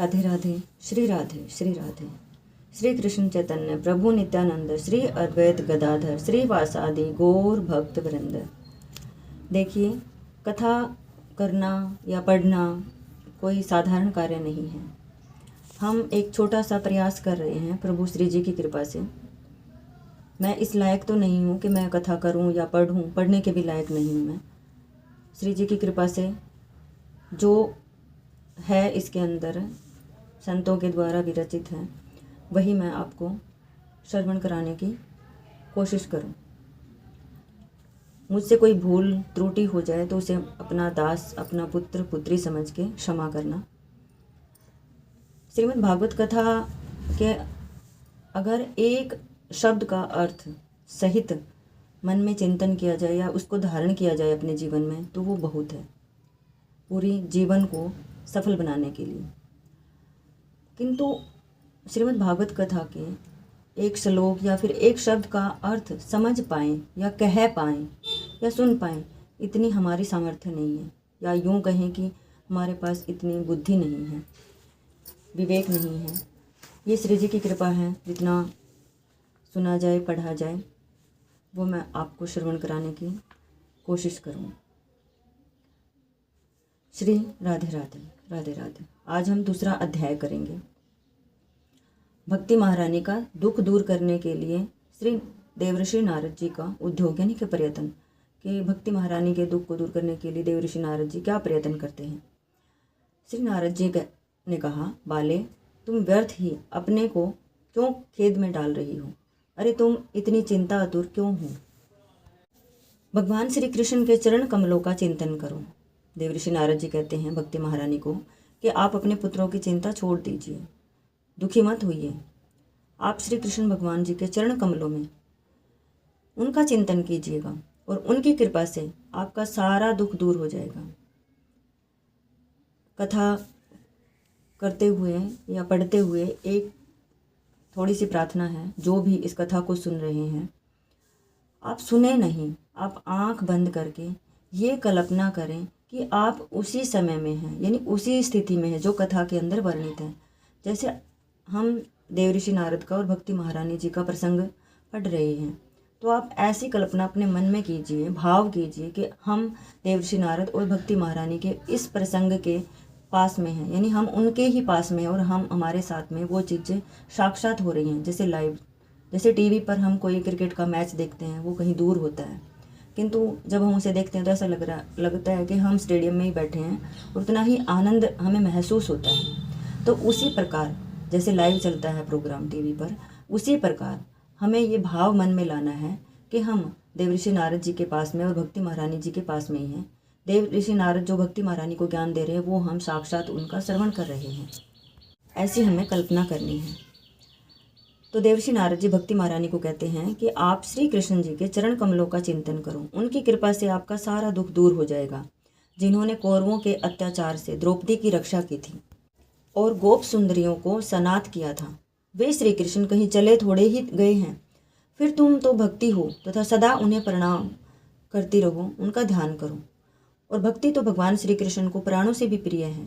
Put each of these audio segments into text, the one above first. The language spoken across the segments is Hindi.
राधे राधे श्री राधे श्री राधे। श्री कृष्ण चैतन्य प्रभु नित्यानंद श्री अद्वैत गदाधर श्री वासादि गौर भक्त वृंद। देखिए, कथा करना या पढ़ना कोई साधारण कार्य नहीं है। हम एक छोटा सा प्रयास कर रहे हैं प्रभु श्री जी की कृपा से। मैं इस लायक तो नहीं हूँ कि मैं कथा करूँ या पढ़ूँ, पढ़ने के भी लायक नहीं हूँ मैं। श्री जी की कृपा से जो है इसके अंदर संतों के द्वारा विरचित है, वही मैं आपको श्रवण कराने की कोशिश करूं। मुझसे कोई भूल त्रुटि हो जाए तो उसे अपना दास, अपना पुत्र पुत्री समझ के क्षमा करना। श्रीमद् भागवत कथा के अगर एक शब्द का अर्थ सहित मन में चिंतन किया जाए या उसको धारण किया जाए अपने जीवन में, तो वो बहुत है पूरी जीवन को सफल बनाने के लिए। किंतु श्रीमद् भागवत कथा के एक श्लोक या फिर एक शब्द का अर्थ समझ पाएँ या कह पाएँ या सुन पाएँ, इतनी हमारी सामर्थ्य नहीं है, या यूँ कहें कि हमारे पास इतनी बुद्धि नहीं है, विवेक नहीं है। ये श्री जी की कृपा है। जितना सुना जाए, पढ़ा जाए, वो मैं आपको श्रवण कराने की कोशिश करूँ। श्री राधे राधे राधे राधे। आज हम दूसरा अध्याय करेंगे। भक्ति महारानी का दुख दूर करने के लिए श्री देवऋषि नारद जी का उद्योग यानी कि प्रयत्न, कि भक्ति महारानी के दुख को दूर करने के लिए देवऋषि नारद जी क्या प्रयत्न करते हैं। श्री नारद जी ने कहा, बाले, तुम व्यर्थ ही अपने को क्यों खेद में डाल रही हो? अरे तुम इतनी चिंता आतुर क्यों हो? भगवान श्री कृष्ण के चरण कमलों का चिंतन करो। देवऋषि नारद जी कहते हैं भक्ति महारानी को कि आप अपने पुत्रों की चिंता छोड़ दीजिए, दुखी मत होइए। आप श्री कृष्ण भगवान जी के चरण कमलों में उनका चिंतन कीजिएगा और उनकी कृपा से आपका सारा दुख दूर हो जाएगा। कथा करते हुए या पढ़ते हुए एक थोड़ी सी प्रार्थना है, जो भी इस कथा को सुन रहे हैं, आप सुने नहीं, आप आंख बंद करके ये कल्पना करें कि आप उसी समय में हैं, यानी उसी स्थिति में हैं जो कथा के अंदर वर्णित है। जैसे हम देवऋषि नारद का और भक्ति महारानी जी का प्रसंग पढ़ रहे हैं, तो आप ऐसी कल्पना अपने मन में कीजिए, भाव कीजिए कि हम देवऋषि नारद और भक्ति महारानी के इस प्रसंग के पास में हैं, यानी हम उनके ही पास में हैं और हम हमारे साथ में वो चीज़ें साक्षात हो रही हैं। जैसे लाइव, जैसे टीवी पर हम कोई क्रिकेट का मैच देखते हैं, वो कहीं दूर होता है, किंतु जब हम उसे देखते हैं तो ऐसा लगता है कि हम स्टेडियम में ही बैठे हैं, उतना ही आनंद हमें महसूस होता है। तो उसी प्रकार जैसे लाइव चलता है प्रोग्राम टीवी पर, उसी प्रकार हमें ये भाव मन में लाना है कि हम देवऋषि नारद जी के पास में और भक्ति महारानी जी के पास में ही हैं। देवऋषि नारद जो भक्ति महारानी को ज्ञान दे रहे हैं, वो हम साक्षात उनका श्रवण कर रहे हैं। ऐसी हमें कल्पना करनी है। तो देवऋषि नारद जी भक्ति महारानी को कहते हैं कि आप श्री कृष्ण जी के चरण कमलों का चिंतन करो, उनकी कृपा से आपका सारा दुख दूर हो जाएगा। जिन्होंने कौरवों के अत्याचार से द्रौपदी की रक्षा की थी और गोप सुंदरियों को सनाथ किया था, वे श्री कृष्ण कहीं चले थोड़े ही गए हैं। फिर तुम तो भक्ति हो तथा सदा उन्हें प्रणाम करती रहो, उनका ध्यान करो। और भक्ति तो भगवान श्री कृष्ण को प्राणों से भी प्रिय है।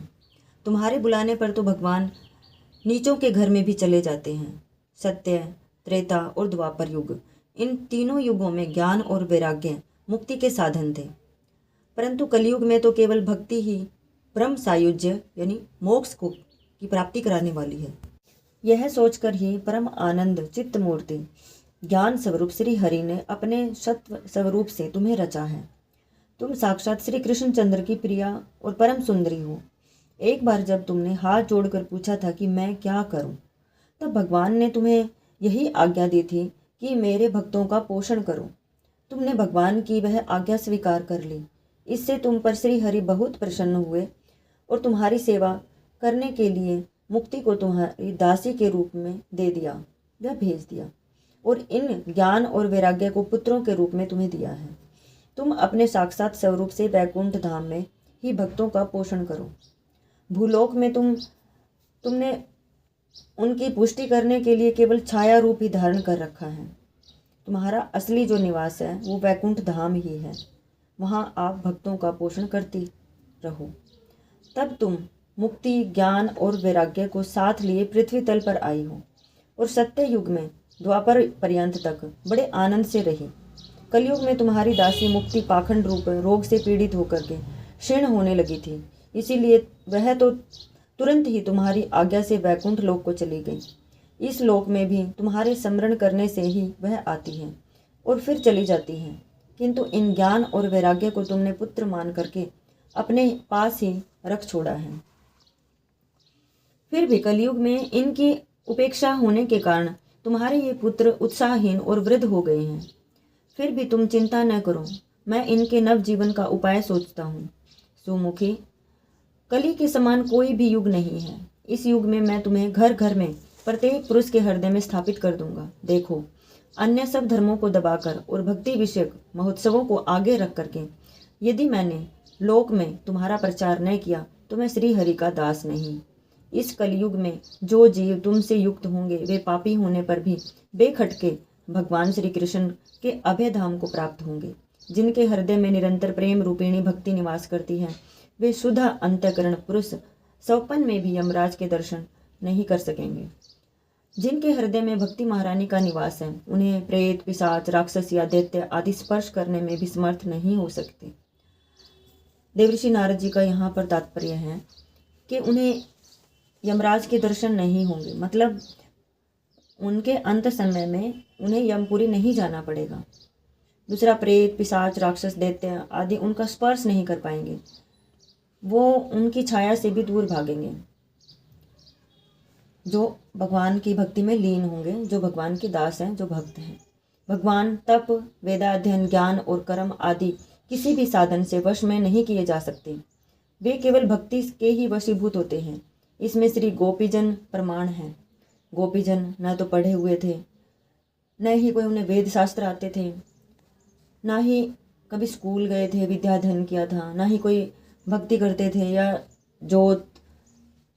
तुम्हारे बुलाने पर तो भगवान नीचों के घर में भी चले जाते हैं। सत्य, त्रेता और द्वापर युग, इन तीनों युगों में ज्ञान और वैराग्य मुक्ति के साधन थे, परंतु कलयुग में तो केवल भक्ति ही ब्रह्म सायुज्य यानी मोक्ष को की प्राप्ति कराने वाली है। यह सोचकर ही परम आनंद चित्त मूर्ति ज्ञान स्वरूप श्री हरि ने अपने सत्व स्वरूप से तुम्हें रचा है। तुम साक्षात श्री कृष्ण चंद्र की प्रिया और परम सुंदरी हो। एक बार जब तुमने हाथ जोड़कर पूछा था कि मैं क्या करूं, तब भगवान ने तुम्हें यही आज्ञा दी थी कि मेरे भक्तों का पोषण करो। तुमने भगवान की वह आज्ञा स्वीकार कर ली। इससे तुम पर श्री हरि बहुत प्रसन्न हुए और तुम्हारी सेवा करने के लिए मुक्ति को तुम्हारी दासी के रूप में दे दिया या भेज दिया, और इन ज्ञान और वैराग्य को पुत्रों के रूप में तुम्हें दिया है। तुम अपने साक्षात स्वरूप से वैकुंठ धाम में ही भक्तों का पोषण करो। भूलोक में तुमने उनकी पुष्टि करने के लिए केवल छाया रूप ही धारण कर रखा है। तुम्हारा असली जो निवास है वो वैकुंठ धाम ही है। वहाँ आप भक्तों का पोषण करती रहो। तब तुम मुक्ति, ज्ञान और वैराग्य को साथ लिए पृथ्वी तल पर आई हो और सत्य युग में द्वापर पर्यंत तक बड़े आनंद से रही। कलयुग में तुम्हारी दासी मुक्ति पाखंड रूप रोग से पीड़ित होकर के क्षीण होने लगी थी, इसीलिए वह तो तुरंत ही तुम्हारी आज्ञा से वैकुंठ लोक को चली गई। इस लोक में भी तुम्हारे स्मरण करने से ही वह आती है और फिर चली जाती है, किंतु इन ज्ञान और वैराग्य को तुमने पुत्र मान करके अपने पास ही रख छोड़ा है। फिर भी कलयुग में इनकी उपेक्षा होने के कारण तुम्हारे ये पुत्र उत्साहहीन और वृद्ध हो गए हैं। फिर भी तुम चिंता न करो, मैं इनके नव जीवन का उपाय सोचता हूँ। सुमुखी, कली के समान कोई भी युग नहीं है। इस युग में मैं तुम्हें घर घर में प्रत्येक पुरुष के हृदय में स्थापित कर दूंगा। देखो, अन्य सब धर्मों को दबाकर और भक्ति विषयक महोत्सवों को आगे रख करके यदि मैंने लोक में तुम्हारा प्रचार न किया तो मैं श्री हरि का दास नहीं। इस कलयुग में जो जीव तुमसे युक्त होंगे वे पापी होने पर भी बेखटके भगवान श्री कृष्ण के अभय धाम को प्राप्त होंगे। जिनके हृदय में निरंतर प्रेम रूपिणी भक्ति निवास करती है वे शुद्ध अंतःकरण पुरुष स्वप्न में भी यमराज के दर्शन नहीं कर सकेंगे। जिनके हृदय में भक्ति महारानी का निवास है उन्हें प्रेत, पिशाच, राक्षस या दैत्य आदि स्पर्श करने में भी समर्थ नहीं हो सकते। देवर्षि नारद जी का यहाँ पर तात्पर्य है कि उन्हें यमराज के दर्शन नहीं होंगे, मतलब उनके अंत समय में उन्हें यमपुरी नहीं जाना पड़ेगा। दूसरा, प्रेत, पिशाच, राक्षस, दैत्य आदि उनका स्पर्श नहीं कर पाएंगे, वो उनकी छाया से भी दूर भागेंगे। जो भगवान की भक्ति में लीन होंगे, जो भगवान के दास हैं, जो भक्त हैं। भगवान तप, वेदाध्ययन, ज्ञान और कर्म आदि किसी भी साधन से वश में नहीं किए जा सकते, वे केवल भक्ति के ही वशीभूत होते हैं। इसमें श्री गोपीजन प्रमाण हैं। गोपीजन न तो पढ़े हुए थे, न ही कोई उन्हें वेद शास्त्र आते थे, ना ही कभी स्कूल गए थे, विद्याध्ययन किया था, ना ही कोई भक्ति करते थे या जोत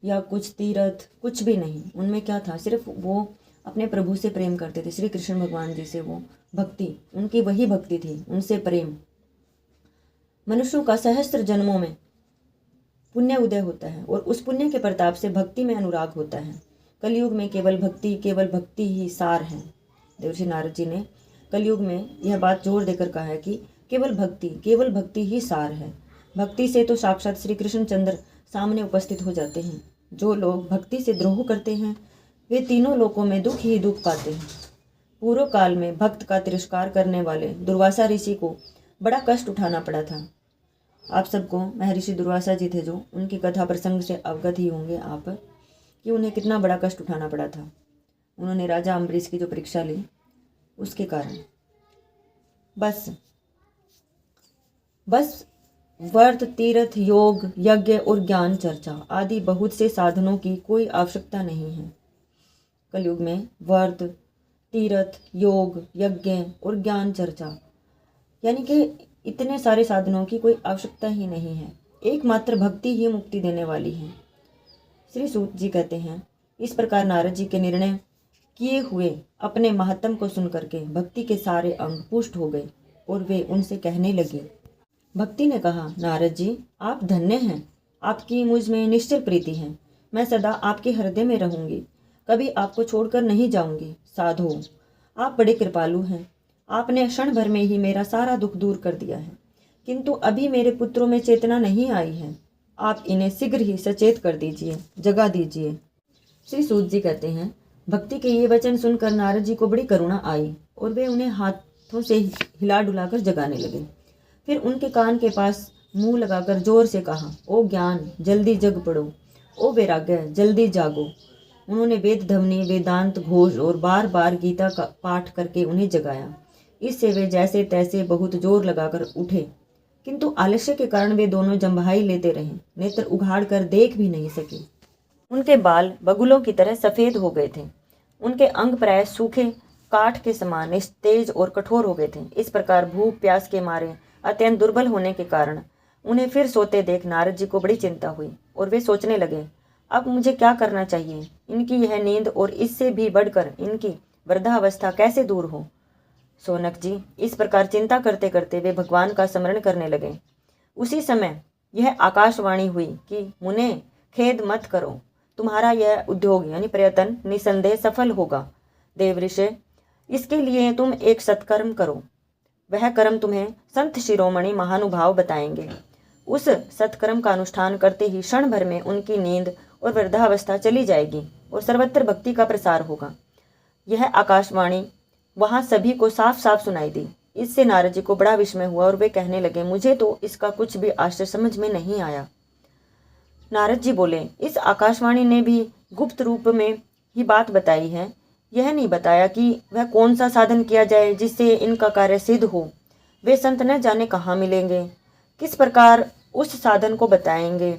या कुछ तीर्थ, कुछ भी नहीं। उनमें क्या था, सिर्फ वो अपने प्रभु से प्रेम करते थे, श्री कृष्ण भगवान जी से वो भक्ति, उनकी वही भक्ति थी, उनसे प्रेम। मनुष्यों का सहस्त्र जन्मों में पुण्य उदय होता है और उस पुण्य के प्रताप से भक्ति में अनुराग होता है। कलयुग में केवल भक्ति ही सार है। देवर्षि नारद जी ने कलयुग में यह बात जोर देकर कहा है कि केवल भक्ति ही सार है। भक्ति से तो साक्षात श्री कृष्णचंद्र सामने उपस्थित हो जाते हैं। जो लोग भक्ति से द्रोह करते हैं वे तीनों लोकों में दुख ही दुख पाते हैं। पूर्व काल में भक्त का तिरस्कार करने वाले दुर्वासा ऋषि को बड़ा कष्ट उठाना पड़ा था। आप सबको महर्षि दुर्वासा जी थे, जो उनकी कथा प्रसंग से अवगत ही होंगे आप कि उन्हें कितना बड़ा कष्ट उठाना पड़ा था। उन्होंने राजा अम्बरीश की जो परीक्षा ली उसके कारण बस व्रत, तीर्थ, योग, यज्ञ और ज्ञान चर्चा आदि बहुत से साधनों की कोई आवश्यकता नहीं है। कलयुग में व्रत, तीर्थ, योग, यज्ञ और ज्ञान चर्चा यानी कि इतने सारे साधनों की कोई आवश्यकता ही नहीं है। एकमात्र भक्ति ही मुक्ति देने वाली है। श्री सूत जी कहते हैं, इस प्रकार नारद जी के निर्णय किए हुए अपने महत्तम को सुनकर के भक्ति के सारे अंग पुष्ट हो गए और वे उनसे कहने लगी। भक्ति ने कहा, नारद जी आप धन्य हैं, आपकी मुझ में निश्चल प्रीति है। मैं सदा आपके हृदय में रहूंगी, कभी आपको छोड़कर नहीं जाऊंगी। साधो, आप बड़े कृपालु हैं, आपने क्षण भर में ही मेरा सारा दुख दूर कर दिया है, किंतु अभी मेरे पुत्रों में चेतना नहीं आई है। आप इन्हें शीघ्र ही सचेत कर दीजिए, जगा दीजिए। श्री सूत जी कहते हैं, भक्ति के ये वचन सुनकर नारद जी को बड़ी करुणा आई और वे उन्हें हाथों से हिला डुलाकर जगाने लगे। फिर उनके कान के पास मुंह लगाकर जोर से कहा, ओ ज्ञान जल्दी जग पड़ो, ओ वैराग्य जल्दी जागो। उन्होंने वेद ध्वनि, वेदांत घोष और बार बार गीता का पाठ करके उन्हें जगाया। इससे वे जैसे तैसे बहुत जोर लगाकर उठे, किंतु आलस्य के कारण वे दोनों जम्भाई लेते रहे, नेत्र उघाड़ कर देख भी नहीं सके। उनके बाल बगुलों की तरह सफेद हो गए थे, उनके अंग प्राय सूखे काठ के समान निस्तेज और कठोर हो गए थे। इस प्रकार भूख प्यास के मारे अत्यंत दुर्बल होने के कारण उन्हें फिर सोते देख नारद जी को बड़ी चिंता हुई और वे सोचने लगे, अब मुझे क्या करना चाहिए। इनकी यह नींद और इससे भी बढ़कर इनकी वृद्धावस्था कैसे दूर हो। सोनक जी इस प्रकार चिंता करते करते वे भगवान का स्मरण करने लगे। उसी समय यह आकाशवाणी हुई कि मुने खेद मत करो, तुम्हारा यह उद्योग यानी प्रयत्न निसंदेह सफल होगा। देवऋषि, इसके लिए तुम एक सत्कर्म करो, वह कर्म तुम्हें संत शिरोमणि महानुभाव बताएंगे। उस सत्कर्म का अनुष्ठान करते ही क्षण भर में उनकी नींद और वृद्धावस्था चली जाएगी और सर्वत्र भक्ति का प्रसार होगा। यह आकाशवाणी वहां सभी को साफ साफ सुनाई दी। इससे नारद जी को बड़ा विस्मय हुआ और वे कहने लगे, मुझे तो इसका कुछ भी आश्चर्य समझ में नहीं आया। नारद जी बोले, इस आकाशवाणी ने भी गुप्त रूप में ही बात बताई है। यह नहीं बताया कि वह कौन सा साधन किया जाए जिससे इनका कार्य सिद्ध हो। वे संत न जाने कहाँ मिलेंगे, किस प्रकार उस साधन को बताएंगे।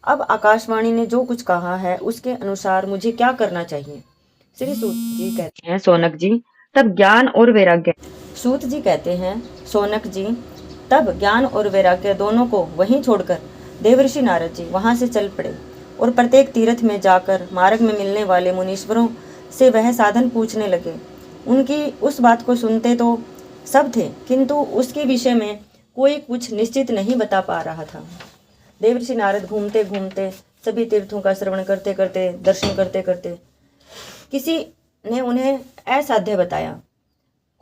अब आकाशवाणी ने जो कुछ कहा है उसके अनुसार मुझे क्या करना चाहिए। श्री सूत जी कहते हैं, सोनक जी तब ज्ञान और वैराग्य सूत जी कहते हैं, सोनक जी तब ज्ञान और वैराग्य दोनों को वहीं छोड़कर देवर्षि नारद जी वहां से चल पड़े और प्रत्येक तीर्थ में जाकर मार्ग में मिलने वाले मुनीश्वरों से वह साधन पूछने लगे। उनकी उस बात को सुनते तो सब थे, किंतु उसके विषय में कोई कुछ निश्चित नहीं बता पा रहा था। देवर्षि नारद घूमते घूमते सभी तीर्थों का श्रवण करते करते, दर्शन करते करते, किसी ने उन्हें असाध्य बताया।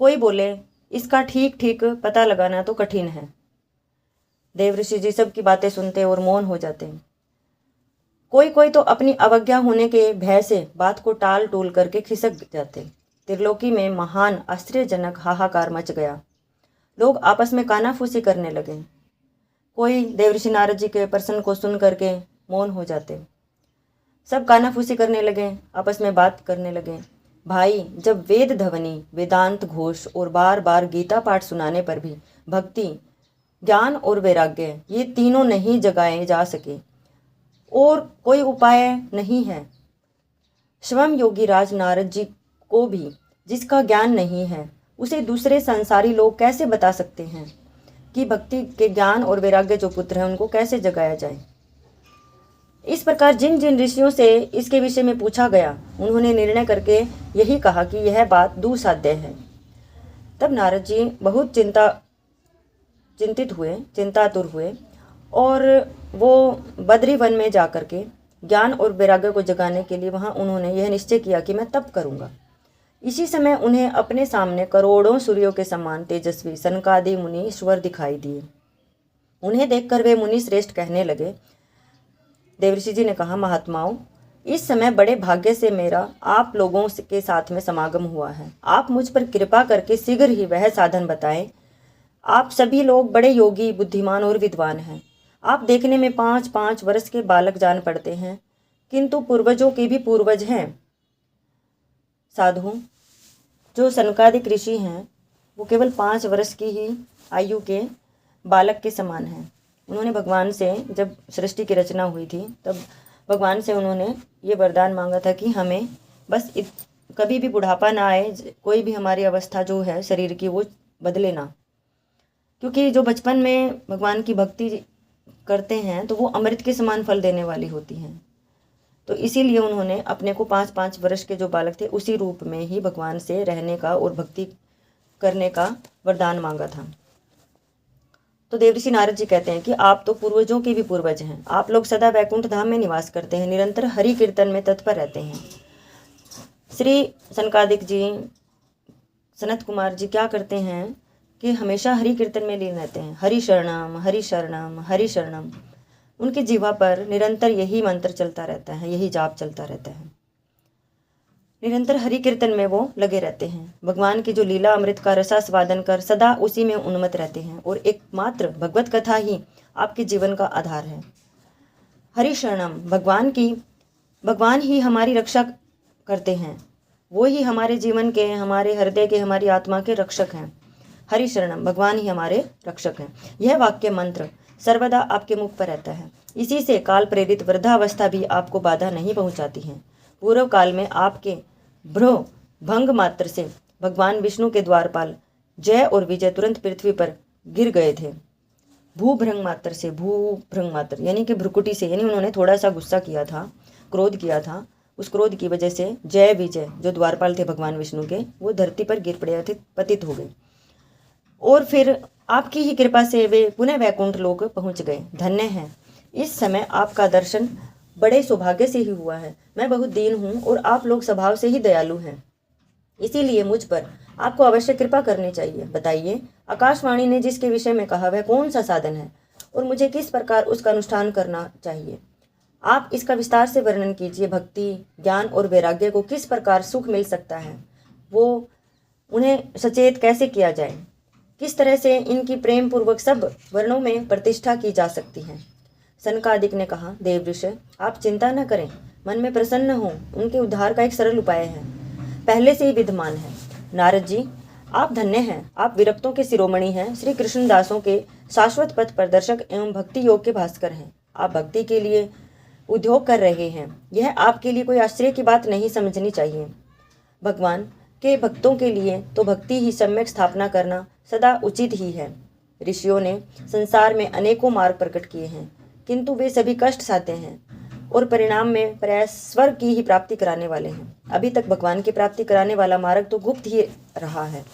कोई बोले, इसका ठीक ठीक पता लगाना तो कठिन है। देवर्षि जी सबकी बातें सुनते और मौन हो जाते। कोई कोई तो अपनी अवज्ञा होने के भय से बात को टाल टूल करके खिसक जाते। त्रिलोकी में महान आश्चर्यजनक हाहाकार मच गया। लोग आपस में कानाफूसी करने लगे। कोई देवर्षि नारद जी के प्रसंग को सुन करके मौन हो जाते। सब कानाफूसी करने लगे, आपस में बात करने लगे। भाई, जब वेद ध्वनि, वेदांत घोष और बार बार गीता पाठ सुनाने पर भी भक्ति, ज्ञान और वैराग्य ये तीनों नहीं जगाए जा सके और कोई उपाय नहीं है, स्वयं योगी राज नारद जी को भी जिसका ज्ञान नहीं है उसे दूसरे संसारी लोग कैसे बता सकते हैं कि भक्ति के ज्ञान और वैराग्य जो पुत्र हैं उनको कैसे जगाया जाए। इस प्रकार जिन जिन ऋषियों से इसके विषय में पूछा गया उन्होंने निर्णय करके यही कहा कि यह बात दुसाध्य है। तब नारद जी बहुत चिंतातुर हुए और वो बद्री वन में जाकर के ज्ञान और वैराग्य को जगाने के लिए वहाँ उन्होंने यह निश्चय किया कि मैं तप करूँगा। इसी समय उन्हें अपने सामने करोड़ों सूर्यों के समान तेजस्वी सनकादि मुनि ईश्वर दिखाई दिए। उन्हें देखकर वे मुनि श्रेष्ठ कहने लगे। देवर्षि जी ने कहा, महात्माओं, इस समय बड़े भाग्य से मेरा आप लोगों के साथ में समागम हुआ है। आप मुझ पर कृपा करके शीघ्र ही वह साधन बताएं। आप सभी लोग बड़े योगी, बुद्धिमान और विद्वान हैं। आप देखने में 5-5 वर्ष के बालक जान पड़ते हैं, किंतु पूर्वजों के भी पूर्वज हैं। साधु, जो सनकादिक ऋषि हैं वो केवल 5 वर्ष की ही आयु के बालक के समान हैं। उन्होंने भगवान से, जब सृष्टि की रचना हुई थी तब भगवान से उन्होंने ये वरदान मांगा था कि हमें बस कभी भी बुढ़ापा ना आए, कोई भी हमारी अवस्था जो है शरीर की वो बदले ना, क्योंकि जो बचपन में भगवान की भक्ति करते हैं तो वो अमृत के समान फल देने वाली होती हैं। तो इसीलिए उन्होंने अपने को 5-5 वर्ष के जो बालक थे उसी रूप में ही भगवान से रहने का और भक्ति करने का वरदान मांगा था। तो देवर्षि नारद जी कहते हैं कि आप तो पूर्वजों के भी पूर्वज हैं। आप लोग सदा वैकुंठ धाम में निवास करते हैं, निरंतर हरि कीर्तन में तत्पर रहते हैं। श्री सनकादिक जी, सनत कुमार जी क्या करते हैं कि हमेशा हरि कीर्तन में लीन रहते हैं। हरि शरणम, हरि शरणम, हरि शरणम। उनकी जीवा पर निरंतर यही मंत्र चलता रहता है, यही जाप चलता रहता है। निरंतर हरि कीर्तन में वो लगे रहते हैं। भगवान की जो लीला अमृत का रसास्वादन कर सदा उसी में उन्मत्त रहते हैं और एकमात्र भगवत कथा ही आपके जीवन का आधार है। हरि शरणम, भगवान ही हमारी रक्षा करते हैं। वो ही हमारे जीवन के, हमारे हृदय के, हमारी आत्मा के रक्षक हैं। हरि शरणम, भगवान ही हमारे रक्षक हैं। यह वाक्य मंत्र सर्वदा आपके मुख पर रहता है। इसी से काल प्रेरित वृद्धावस्था भी आपको बाधा नहीं पहुंचाती है। पूर्व काल में आपके भ्रूण भंग मात्र से भगवान विष्णु के द्वारपाल जय और विजय तुरंत पृथ्वी पर गिर गए थे। भूभ्रंग मात्र यानी कि भ्रुकुटी से, यानी उन्होंने थोड़ा सा गुस्सा किया था, क्रोध किया था। उस क्रोध की वजह से जय विजय जो द्वारपाल थे भगवान विष्णु के, वो धरती पर गिर पड़े थे, पतित हो गए और फिर आपकी ही कृपा से वे पुनः वैकुंठ लोक पहुंच गए। धन्य हैं, इस समय आपका दर्शन बड़े सौभाग्य से ही हुआ है। मैं बहुत दीन हूँ और आप लोग स्वभाव से ही दयालु हैं, इसीलिए मुझ पर आपको अवश्य कृपा करनी चाहिए। बताइए, आकाशवाणी ने जिसके विषय में कहा वह कौन सा साधन है और मुझे किस प्रकार उसका अनुष्ठान करना चाहिए? आप इसका विस्तार से वर्णन कीजिए। भक्ति, ज्ञान और वैराग्य को किस प्रकार सुख मिल सकता है, वो उन्हें सचेत कैसे किया जाए, किस तरह से इनकी प्रेम पूर्वक सब वर्णों में प्रतिष्ठा की जा सकती है। सनकादिक ने कहा, देवऋषि आप चिंता न करें, मन में प्रसन्न हो, उनके उद्धार का एक सरल उपाय है, पहले से ही विद्यमान है। नारद जी, आप धन्य हैं, आप विरक्तों के शिरोमणि हैं, श्री कृष्णदासों के शाश्वत पथ प्रदर्शक एवं भक्ति योग के भास्कर हैं। आप भक्ति के लिए उद्योग कर रहे हैं, यह आपके लिए कोई आश्चर्य की बात नहीं समझनी चाहिए। भगवान के भक्तों के लिए तो भक्ति ही सम्यक स्थापना करना सदा उचित ही है। ऋषियों ने संसार में अनेकों मार्ग प्रकट किए हैं, किंतु वे सभी कष्ट साध्य हैं और परिणाम में प्राय स्वर्ग की ही प्राप्ति कराने वाले हैं। अभी तक भगवान की प्राप्ति कराने वाला मार्ग तो गुप्त ही रहा है।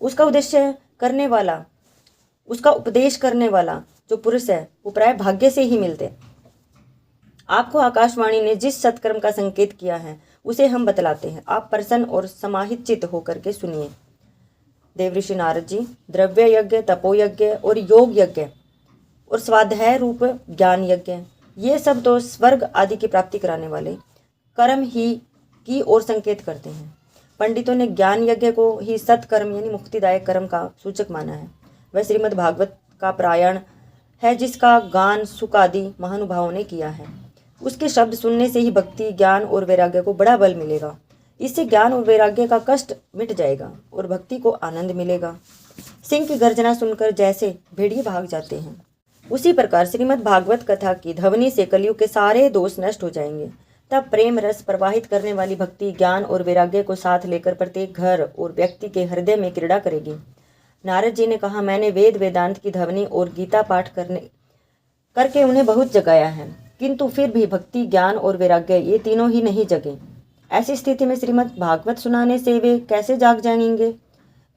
उसका उद्देश्य करने वाला, उसका उपदेश करने वाला जो पुरुष है वो प्राय भाग्य से ही मिलते। आपको आकाशवाणी ने जिस सत्कर्म का संकेत किया है उसे हम बतलाते हैं, आप प्रसन्न और समाहित चित्त होकर के सुनिए। देवऋषि नारद जी, द्रव्य यज्ञ, तपोयज्ञ और योग यज्ञ और स्वाध्याय रूप ज्ञान यज्ञ, ये सब तो स्वर्ग आदि की प्राप्ति कराने वाले कर्म ही की ओर संकेत करते हैं। पंडितों ने ज्ञान यज्ञ को ही सत्कर्म यानी मुक्तिदायक कर्म का सूचक माना है। वह श्रीमद् भागवत का प्रायण है, जिसका गान सुक आदि महानुभावों ने किया है। उसके शब्द सुनने से ही भक्ति, ज्ञान और वैराग्य को बड़ा बल मिलेगा। इससे ज्ञान और वैराग्य का कष्ट मिट जाएगा और भक्ति को आनंद मिलेगा। सिंह की गर्जना सुनकर जैसे भेड़िए भाग जाते हैं, उसी प्रकार श्रीमद् भागवत कथा की ध्वनि से कलयुग के सारे दोष नष्ट हो जाएंगे। तब प्रेम रस प्रवाहित करने वाली भक्ति, ज्ञान और वैराग्य को साथ लेकर प्रत्येक घर और व्यक्ति के हृदय में क्रीड़ा करेगी। नारद जी ने कहा, मैंने वेद वेदांत की ध्वनि और गीता पाठ करके उन्हें बहुत जगाया है, किंतु फिर भी भक्ति, ज्ञान और वैराग्य ये तीनों ही नहीं जगे। ऐसी स्थिति में श्रीमद् भागवत सुनाने से वे कैसे जाग जाएंगे?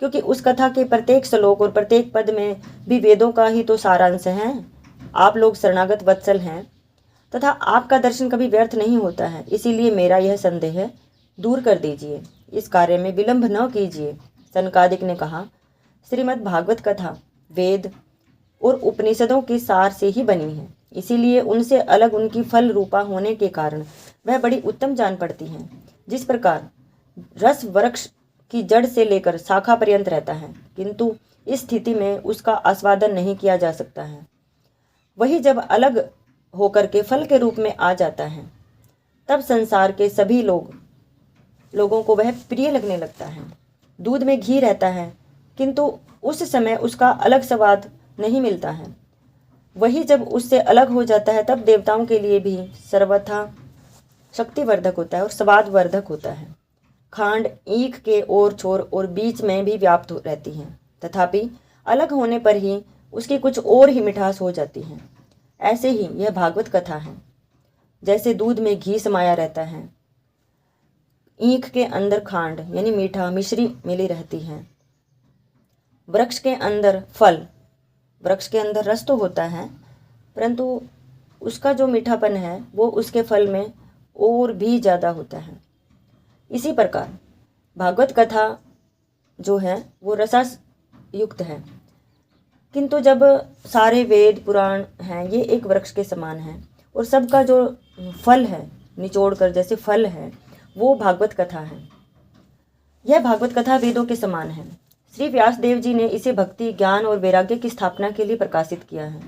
क्योंकि उस कथा के प्रत्येक श्लोक और प्रत्येक पद में भी वेदों का ही तो सारांश है। आप लोग शरणागत वत्सल हैं तथा आपका दर्शन कभी व्यर्थ नहीं होता है, इसीलिए मेरा यह संदेह दूर कर दीजिए, इस कार्य में विलंब न कीजिए। सनकादिक ने कहा, श्रीमद् भागवत कथा वेद और उपनिषदों के सार से ही बनी है, इसीलिए उनसे अलग उनकी फल रूपा होने के कारण वह बड़ी उत्तम जान पड़ती है। जिस प्रकार रस वृक्ष की जड़ से लेकर शाखा पर्यंत रहता है, किंतु इस स्थिति में उसका आस्वादन नहीं किया जा सकता है, वही जब अलग होकर के फल के रूप में आ जाता है, तब संसार के सभी लोगों को वह प्रिय लगने लगता है। दूध में घी रहता है, किंतु उस समय उसका अलग स्वाद नहीं मिलता है, वही जब उससे अलग हो जाता है तब देवताओं के लिए भी सर्वथा शक्तिवर्धक होता है और स्वादवर्धक होता है। खांड ईख के ओर छोर और बीच में भी व्याप्त रहती है, तथापि अलग होने पर ही उसकी कुछ और ही मिठास हो जाती है। ऐसे ही यह भागवत कथा है, जैसे दूध में घी समाया रहता है, ईख के अंदर खांड यानी मीठा मिश्री मिली रहती है, वृक्ष के अंदर फल, वृक्ष के अंदर रस तो होता है, परंतु उसका जो मीठापन है वो उसके फल में और भी ज़्यादा होता है। इसी प्रकार भागवत कथा जो है वो रसास युक्त है, किंतु जब सारे वेद पुराण हैं ये एक वृक्ष के समान हैं और सबका जो फल है निचोड़ कर जैसे फल है वो भागवत कथा है। यह भागवत कथा वेदों के समान है। श्री व्यासदेव जी ने इसे भक्ति, ज्ञान और वैराग्य की स्थापना के लिए प्रकाशित किया है।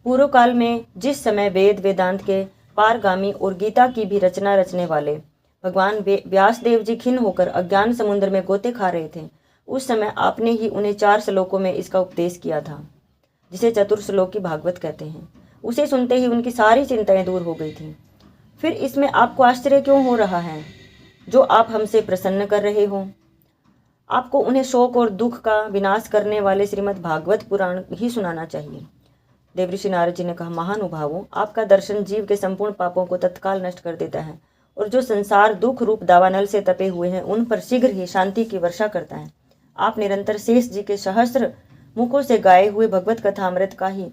पूर्व काल में जिस समय वेद वेदांत के पारगामी और गीता की भी रचना रचने वाले भगवान व्यासदेव जी खिन्न होकर अज्ञान समुद्र में गोते खा रहे थे, उस समय आपने ही उन्हें 4 श्लोकों में इसका उपदेश किया था, जिसे चतुर्श्लोकी भागवत कहते हैं। उसे सुनते ही उनकी सारी चिंताएं दूर हो गई थीं। फिर इसमें आपको आश्चर्य क्यों हो रहा है? जो आप हमसे प्रसन्न कर रहे हो, आपको उन्हें शोक और दुख का विनाश करने वाले श्रीमद् भागवत पुराण ही सुनाना चाहिए। देवऋषि नारद जी ने कहा, महानुभावों, आपका दर्शन जीव के संपूर्ण पापों को तत्काल नष्ट कर देता है और जो संसार दुख रूप दावानल से तपे हुए हैं उन पर शीघ्र ही शांति की वर्षा करता है। आप निरंतर शेष जी के सहस्त्र मुखों से गाए हुए भगवत कथा अमृत का ही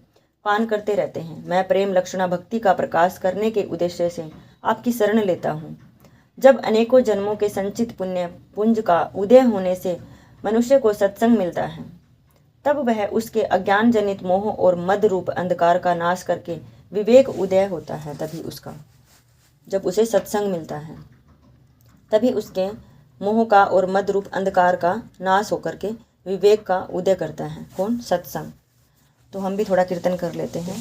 पान करते रहते हैं। मैं प्रेम लक्षणा भक्ति का प्रकाश करने के उद्देश्य से आपकी शरण लेता हूँ। जब अनेकों जन्मों के संचित पुण्य पुंज का उदय होने से मनुष्य को सत्संग मिलता है, तब वह उसके अज्ञान जनित मोह और मद रूप अंधकार का नाश करके विवेक उदय होता है। तभी उसका, जब उसे सत्संग मिलता है, तभी उसके मोह का और मद रूप अंधकार का नाश होकर के विवेक का उदय करता है। कौन? सत्संग। तो हम भी थोड़ा कीर्तन कर लेते हैं।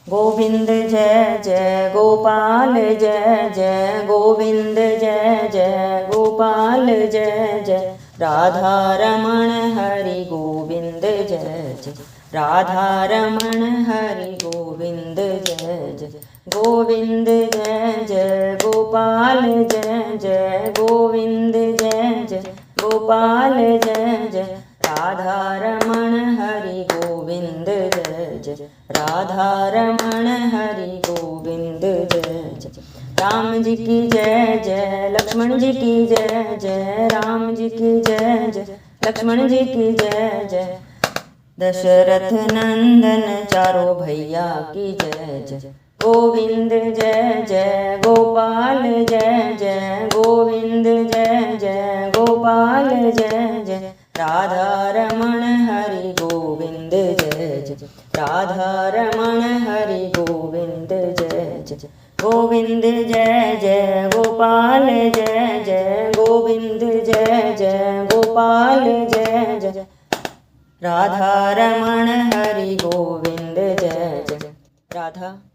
गोविंद जय जय गोपाल जय जय गोविंद जय जय गोपाल जय जय राधा रमण हरि गोविंद जय जय राधा रमण हरि गोविंद जय जय गोविंद जय जय गोपाल जय जय गोविंद जय जय गोपाल जय जय राधा रमण हरि गोविंद जय जय राधा रमण हरि गोविंद जय जय राम जी की जय जय लक्ष्मण जी की जय जय राम जी की जय जय लक्ष्मण जी की जय जय दशरथ नंदन चारों भैया की जय जय गोविंद जय जय गोपाल जय जय गोविंद जय जय गोपाल जय जय राधा रमण हरि गोविंद जय जय राधा रमण हरि गोविंद जय जय गोविंद जय जय गोपाल जय जय गोविंद जय जय गोपाल जय जय राधा रमण हरि गोविंद जय जय राधा